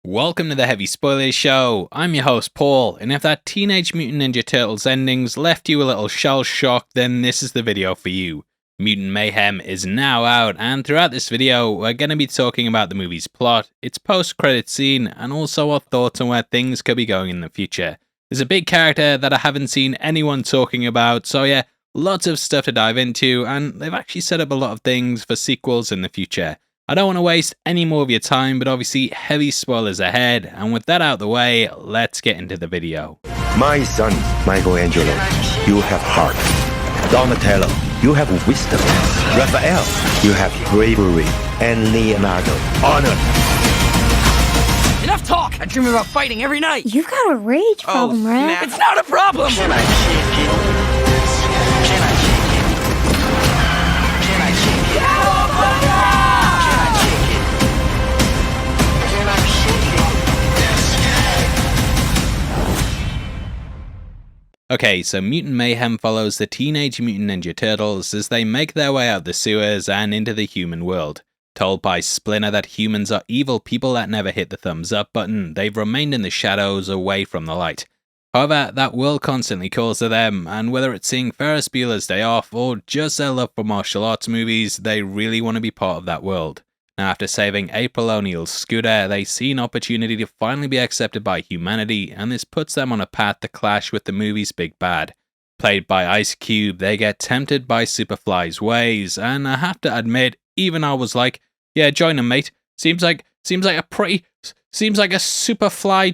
Welcome to the Heavy Spoilers Show. I'm your host Paul, and if that Teenage Mutant Ninja Turtles endings left you a little shell-shocked, then this is the video for you. Mutant Mayhem is now out, and throughout this video, we're going to be talking about the movie's plot, its post-credit scene, and also our thoughts on where things could be going in the future. There's a big character that I haven't seen anyone talking about, so yeah, lots of stuff to dive into, and they've actually set up a lot of things for sequels in the future. I don't want to waste any more of your time, but obviously heavy spoilers ahead, and with that out of the way, let's get into the video. My son, Michelangelo, you have heart. Donatello, you have wisdom. Raphael, you have bravery. And Leonardo, honor. Enough talk! I dream about fighting every night! You've got a rage problem, right? It's not a problem! Can I shake it? Can I shake it? Can I shake it? Cowabunga! Okay, so Mutant Mayhem follows the Teenage Mutant Ninja Turtles as they make their way out the sewers and into the human world. Told by Splinter that humans are evil people that never hit the thumbs up button, they've remained in the shadows away from the light. However, that world constantly calls to them, and whether it's seeing Ferris Bueller's Day Off or just their love for martial arts movies, they really want to be part of that world. Now, after saving April O'Neil's scooter, they see an opportunity to finally be accepted by humanity, and this puts them on a path to clash with the movie's big bad. Played by Ice Cube, they get tempted by Superfly's ways, and I have to admit, even I was like, yeah, join him, mate. Seems like a Superfly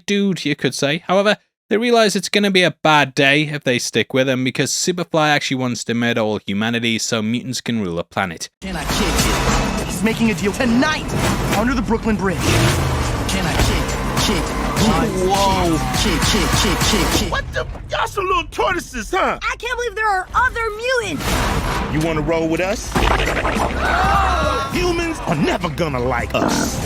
dude, you could say. However, they realize it's going to be a bad day if they stick with him, because Superfly actually wants to murder all humanity so mutants can rule a planet. Can I kick it? He's making a deal tonight under the Brooklyn Bridge. Can I kick? Whoa! Kick. What the? Y'all some little tortoises, huh? I can't believe there are other mutants! You wanna roll with us? Humans are never gonna like us.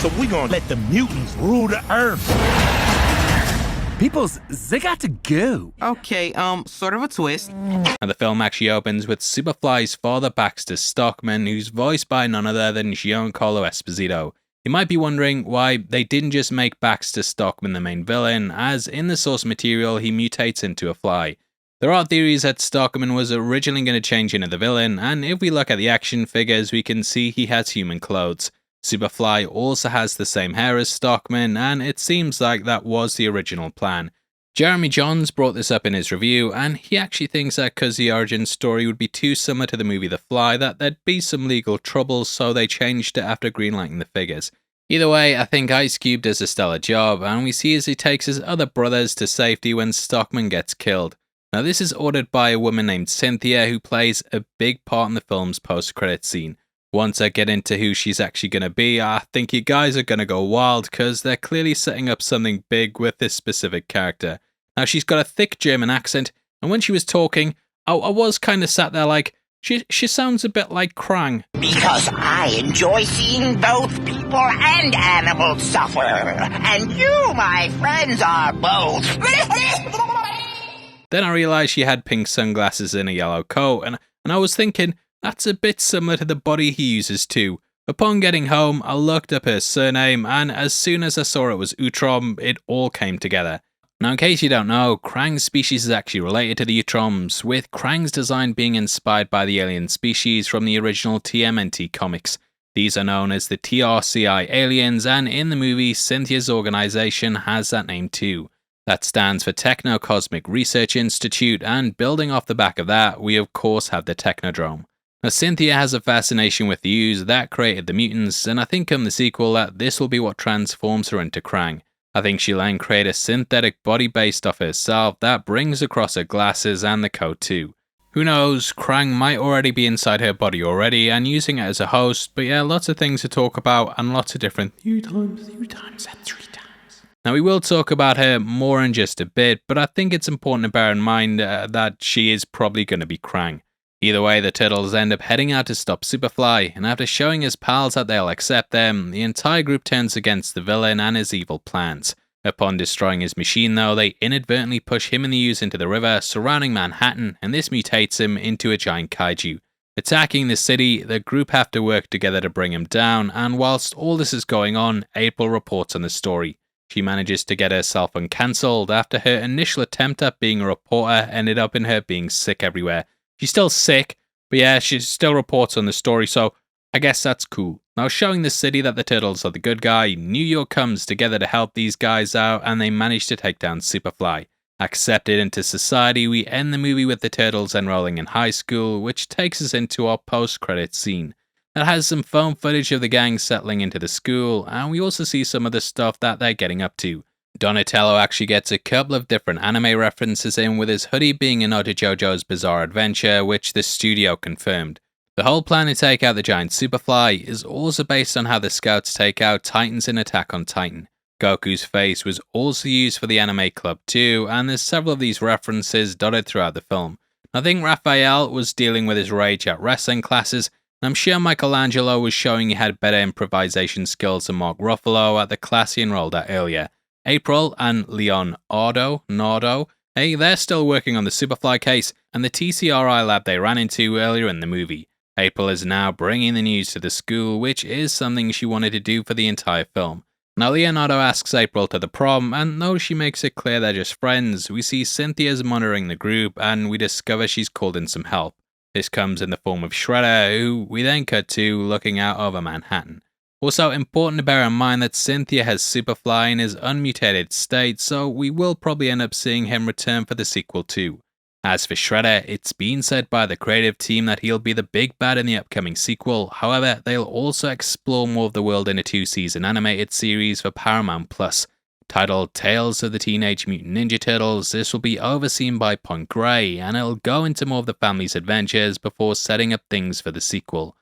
So we gonna let the mutants rule the earth. Peoples, they got to go. Okay, sort of a twist. And the film actually opens with Superfly's father Baxter Stockman, who's voiced by none other than Giancarlo Esposito. You might be wondering why they didn't just make Baxter Stockman the main villain, as in the source material he mutates into a fly. There are theories that Stockman was originally going to change into the villain, and if we look at the action figures we can see he has human clothes. Superfly also has the same hair as Stockman, and it seems like that was the original plan. Jeremy Johns brought this up in his review, and he actually thinks that because the origin story would be too similar to the movie The Fly, that there'd be some legal trouble, so they changed it after greenlighting the figures. Either way, I think Ice Cube does a stellar job, and we see as he takes his other brothers to safety when Stockman gets killed. Now this is ordered by a woman named Cynthia, who plays a big part in the film's post-credits scene. Once I get into who she's actually going to be, I think you guys are going to go wild, because they're clearly setting up something big with this specific character. Now she's got a thick German accent, and when she was talking, I was kind of sat there like, she sounds a bit like Krang. Because I enjoy seeing both people and animals suffer. And you, my friends, are both. Then I realised she had pink sunglasses and a yellow coat, and I was thinking, that's a bit similar to the body he uses too. Upon getting home, I looked up her surname, and as soon as I saw it was Utrom, it all came together. Now in case you don't know, Krang's species is actually related to the Utroms, with Krang's design being inspired by the alien species from the original TMNT comics. These are known as the TRCI aliens, and in the movie, Cynthia's organisation has that name too. That stands for Techno Cosmic Research Institute, and building off the back of that, we of course have the Technodrome. Now Cynthia has a fascination with the ooze that created the mutants, and I think in the sequel that this will be what transforms her into Krang. I think she'll then create a synthetic body based off herself that brings across her glasses and the coat too. Who knows, Krang might already be inside her body already and using it as a host, but yeah, lots of things to talk about and lots of different two times, and 3 times. Now we will talk about her more in just a bit, but I think it's important to bear in mind that she is probably going to be Krang. Either way, the Turtles end up heading out to stop Superfly, and after showing his pals that they'll accept them, the entire group turns against the villain and his evil plans. Upon destroying his machine though, they inadvertently push him and the ooze into the river surrounding Manhattan, and this mutates him into a giant kaiju. Attacking the city, the group have to work together to bring him down, and whilst all this is going on, April reports on the story. She manages to get herself uncancelled after her initial attempt at being a reporter ended up in her being sick everywhere. She's still sick, but yeah, she still reports on the story, so I guess that's cool. Now, showing the city that the Turtles are the good guy, New York comes together to help these guys out, and they manage to take down Superfly. Accepted into society, we end the movie with the Turtles enrolling in high school, which takes us into our post-credits scene. That has some phone footage of the gang settling into the school, and we also see some of the stuff that they're getting up to. Donatello actually gets a couple of different anime references in, with his hoodie being a nod to JoJo's Bizarre Adventure, which the studio confirmed. The whole plan to take out the giant Superfly is also based on how the Scouts take out Titans in Attack on Titan. Goku's face was also used for the anime club too, and there's several of these references dotted throughout the film. I think Raphael was dealing with his rage at wrestling classes, and I'm sure Michelangelo was showing he had better improvisation skills than Mark Ruffalo at the class he enrolled at earlier. April and Leonardo, hey, they're still working on the Superfly case and the TCRI lab they ran into earlier in the movie. April is now bringing the news to the school, which is something she wanted to do for the entire film. Now, Leonardo asks April to the prom, and though she makes it clear they're just friends, we see Cynthia's monitoring the group, and we discover she's called in some help. This comes in the form of Shredder, who we then cut to looking out over Manhattan. Also, important to bear in mind that Cynthia has Superfly in his unmutated state, so we will probably end up seeing him return for the sequel too. As for Shredder, it's been said by the creative team that he'll be the big bad in the upcoming sequel. However, they'll also explore more of the world in a 2-season animated series for Paramount Plus. Titled Tales of the Teenage Mutant Ninja Turtles, this will be overseen by Point Grey, and it'll go into more of the family's adventures before setting up things for the sequel.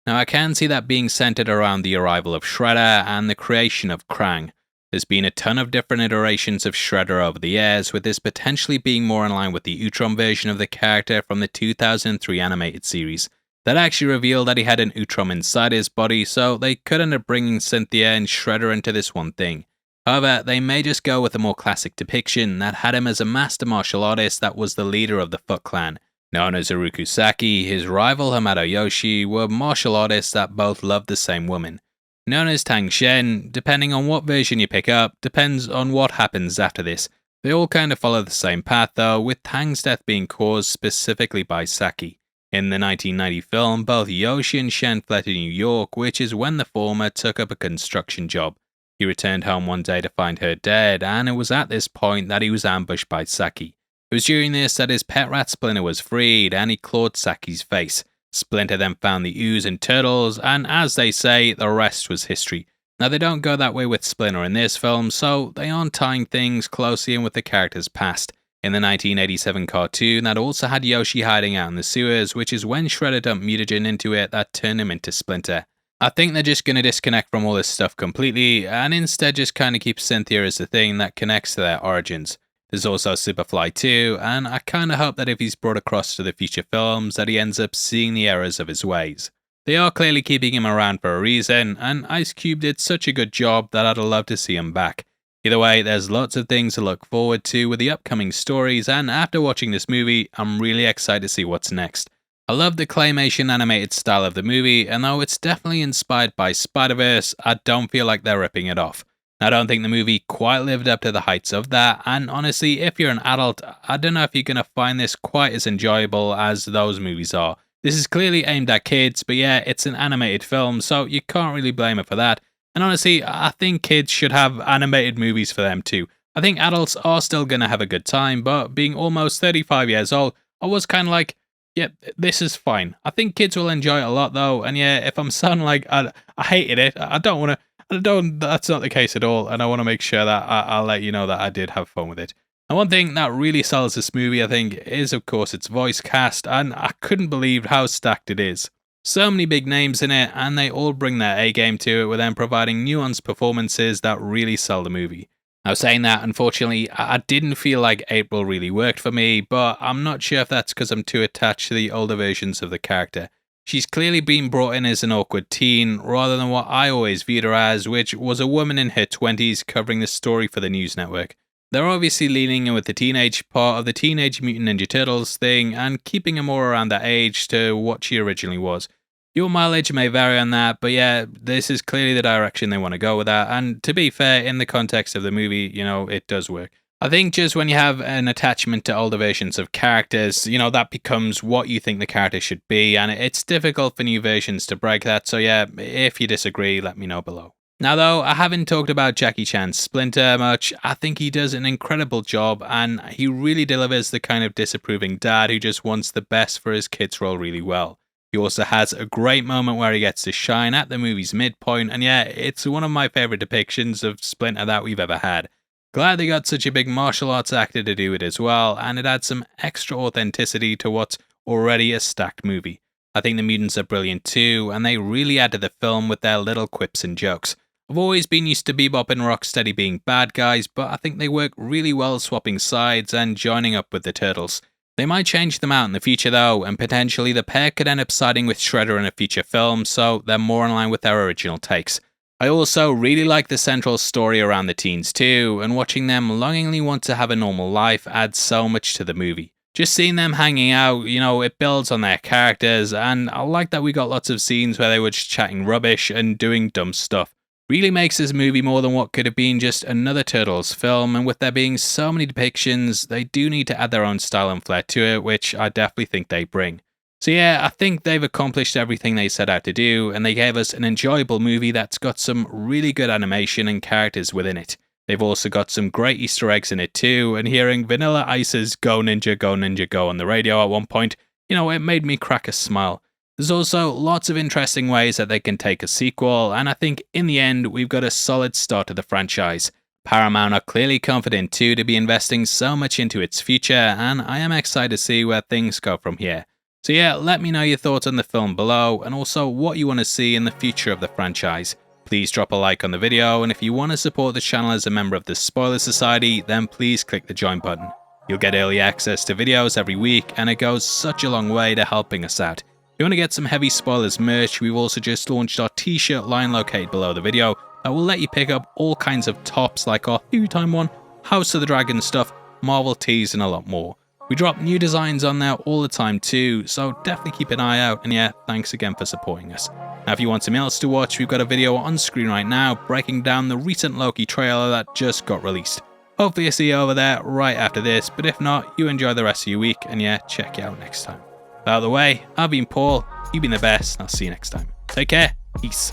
Now, I can see that being centered around the arrival of Shredder and the creation of Krang. There's been a ton of different iterations of Shredder over the years, with this potentially being more in line with the Utrom version of the character from the 2003 animated series. That actually revealed that he had an Utrom inside his body, so they could end up bringing Cynthia and Shredder into this one thing. However, they may just go with a more classic depiction that had him as a master martial artist that was the leader of the Foot Clan. Known as Uruku Saki, his rival Hamato Yoshi were martial artists that both loved the same woman. Known as Tang Shen, depending on what version you pick up, depends on what happens after this. They all kind of follow the same path though, with Tang's death being caused specifically by Saki. In the 1990 film, both Yoshi and Shen fled to New York, which is when the former took up a construction job. He returned home one day to find her dead, and it was at this point that he was ambushed by Saki. It was during this that his pet rat Splinter was freed, and he clawed Saki's face. Splinter then found the ooze and turtles, and as they say, the rest was history. Now, they don't go that way with Splinter in this film, so they aren't tying things closely in with the character's past. In the 1987 cartoon, that also had Yoshi hiding out in the sewers, which is when Shredder dumped mutagen into it that turned him into Splinter. I think they're just going to disconnect from all this stuff completely, and instead just kind of keep Cynthia as the thing that connects to their origins. There's also Superfly too, and I kind of hope that if he's brought across to the future films that he ends up seeing the errors of his ways. They are clearly keeping him around for a reason, and Ice Cube did such a good job that I'd love to see him back. Either way, there's lots of things to look forward to with the upcoming stories, and after watching this movie, I'm really excited to see what's next. I love the claymation animated style of the movie, and though it's definitely inspired by Spider-Verse, I don't feel like they're ripping it off. I don't think the movie quite lived up to the heights of that, and honestly, if you're an adult, I don't know if you're going to find this quite as enjoyable as those movies are. This is clearly aimed at kids, but yeah, it's an animated film, so you can't really blame it for that. And honestly, I think kids should have animated movies for them too. I think adults are still going to have a good time, but being almost 35 years old, I was kind of like, yeah, this is fine. I think kids will enjoy it a lot though, and yeah, if I'm sounding like I hated it, that's not the case at all, and I want to make sure that I'll let you know that I did have fun with it. And one thing that really sells this movie, I think, is of course its voice cast, and I couldn't believe how stacked it is. So many big names in it, and they all bring their A-game to it, with them providing nuanced performances that really sell the movie. Now, saying that, unfortunately, I didn't feel like April really worked for me, but I'm not sure if that's because I'm too attached to the older versions of the character. She's clearly been brought in as an awkward teen, rather than what I always viewed her as, which was a woman in her 20s covering the story for the news network. They're obviously leaning in with the teenage part of the Teenage Mutant Ninja Turtles thing and keeping her more around that age to what she originally was. Your mileage may vary on that, but yeah, this is clearly the direction they want to go with that, and to be fair, in the context of the movie, it does work. I think just when you have an attachment to older versions of characters, that becomes what you think the character should be, and it's difficult for new versions to break that, so yeah, if you disagree, let me know below. Now though, I haven't talked about Jackie Chan's Splinter much. I think he does an incredible job, and he really delivers the kind of disapproving dad who just wants the best for his kid's role really well. He also has a great moment where he gets to shine at the movie's midpoint, and yeah, it's one of my favourite depictions of Splinter that we've ever had. Glad they got such a big martial arts actor to do it as well, and it adds some extra authenticity to what's already a stacked movie. I think the mutants are brilliant too, and they really add to the film with their little quips and jokes. I've always been used to Bebop and Rocksteady being bad guys, but I think they work really well swapping sides and joining up with the Turtles. They might change them out in the future though, and potentially the pair could end up siding with Shredder in a future film, so they're more in line with their original takes. I also really like the central story around the teens too, and watching them longingly want to have a normal life adds so much to the movie. Just seeing them hanging out, it builds on their characters, and I like that we got lots of scenes where they were just chatting rubbish and doing dumb stuff. Really makes this movie more than what could have been just another Turtles film, and with there being so many depictions, they do need to add their own style and flair to it, which I definitely think they bring. So yeah, I think they've accomplished everything they set out to do, and they gave us an enjoyable movie that's got some really good animation and characters within it. They've also got some great Easter eggs in it too, and hearing Vanilla Ice's Go Ninja, Go Ninja, Go on the radio at one point, it made me crack a smile. There's also lots of interesting ways that they can take a sequel, and I think in the end, we've got a solid start to the franchise. Paramount are clearly confident too to be investing so much into its future, and I am excited to see where things go from here. So yeah, let me know your thoughts on the film below, and also what you want to see in the future of the franchise. Please drop a like on the video, and if you want to support the channel as a member of the Spoiler Society, then please click the join button. You'll get early access to videos every week, and it goes such a long way to helping us out. If you want to get some heavy spoilers merch, we've also just launched our t-shirt line located below the video that will let you pick up all kinds of tops like our 3x1, House of the Dragon stuff, Marvel tees, and a lot more. We drop new designs on there all the time too, so definitely keep an eye out, and yeah, thanks again for supporting us. Now if you want something else to watch, we've got a video on screen right now breaking down the recent Loki trailer that just got released. Hopefully I see you over there right after this, but if not, you enjoy the rest of your week, and yeah, check you out next time. Out of the way, I've been Paul, you've been the best, and I'll see you next time. Take care, peace.